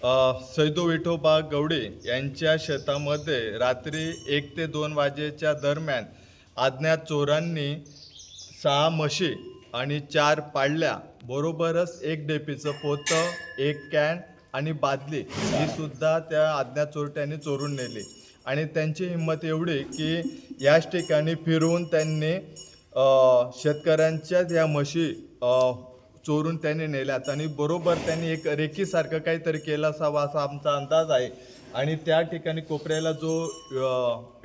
सैदू विठोबा गवडे यांच्या शेतामध्ये रात्री 1 ते 2 वाजेच्या दरम्यान अज्ञात चोरांनी 6 म्हशी आणि 4 पाळल्या बरोबरच 1 डेपीचं पोतं, 1 कॅन आणि बादली ही सुद्धा त्या अज्ञात चोरट्यांनी चोरून नेली. आणि त्यांची हिंमत एवढी की याच ठिकाणी फिरवून त्यांनी शेतकऱ्यांच्याच या म्हशी चोरून त्यांनी नेल्यात आणि बरोबर त्यांनी एक रेकीसारखं काहीतरी केलं असावं असा आमचा अंदाज आहे. आणि त्या ठिकाणी कोपऱ्याला जो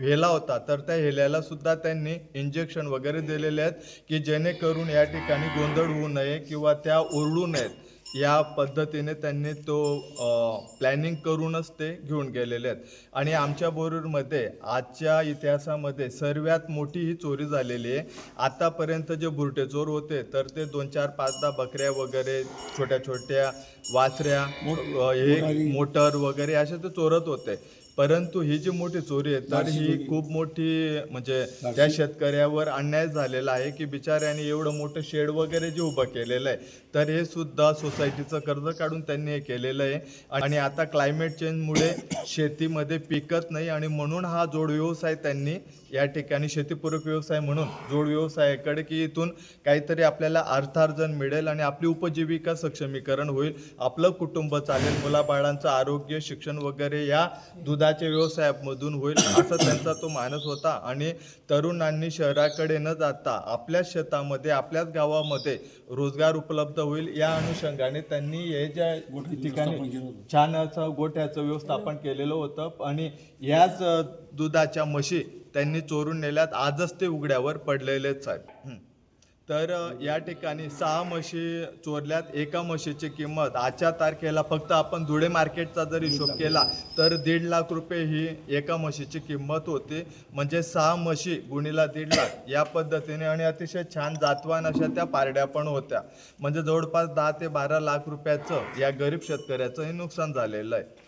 हेला होता तर त्या हेल्याला सुद्धा त्यांनी इंजेक्शन वगैरे दिलेले आहेत की जेणेकरून या ठिकाणी गोंधळ होऊ नये किंवा त्या ओरडू नयेत, या पद्धतीने त्यांनी तो प्लॅनिंग करूनच ते घेऊन गेलेले आहेत. आणि आमच्या बोरूरमध्ये आजच्या इतिहासामध्ये सर्वात मोठी ही चोरी झालेली आहे. आतापर्यंत जे बुरटे चोर होते तर ते 2-4, 5-10 बकऱ्या वगैरे, छोट्या छोट्या वासऱ्या, हे मोटर वगैरे असे ते चोरत होते. परंतु ही जी मोठी चोरी आहे तर ही खूप मोठी, म्हणजे त्या शेतकऱ्यावर अन्याय झालेला आहे की बिचाऱ्याने एवढं मोठं शेड वगैरे जे उभं केलेलं आहे तर हे सुद्धा सोसायटीचं कर्ज काढून त्यांनी हे केलेलं आहे. आणि आता क्लायमेट चेंजमुळे शेतीमध्ये पिकत नाही आणि म्हणून हा जोड व्यवसाय त्यांनी या ठिकाणी शेतीपूरक व्यवसाय म्हणून जोड व्यवसायाकडे, की इथून काहीतरी आपल्याला अर्थार्जन मिळेल आणि आपली उपजीविका सक्षमीकरण होईल, आपलं कुटुंब चालेल, मुलाबाळांचं आरोग्य, शिक्षण वगैरे या दुधाच्या व्यवसायामधून होईल असा त्यांचा तो मानस होता. आणि तरुणांनी शहराकडे न जाता आपल्याच शेतामध्ये, आपल्याच गावामध्ये रोजगार उपलब्ध होईल या अनुषंगाने त्यांनी हे ज्या ठिकाणी छान असं गोठ्याचं व्यवस्थापन केलेलं होतं. आणि याच दुधाच्या म्हशी त्यांनी चोरून नेल्यात. आजच ते उघड्यावर पडलेलेच आहेत. तर या ठिकाणी 6 म्हशी चोरल्यात. एका म्हशीची किंमत आजच्या तारखेला फक्त आपण धुळे मार्केटचा जर हिशोब केला तर 1.5 लाख रुपये ही एका म्हशीची किंमत होती. म्हणजे 6 म्हशी गुणीला 1.5 लाख या पद्धतीने. आणि अतिशय छान जातवान अशा त्या पारड्या पण होत्या. म्हणजे जवळपास 10 ते 12 लाख रुपयाचं या गरीब शेतकऱ्याचं हे नुकसान झालेलं आहे.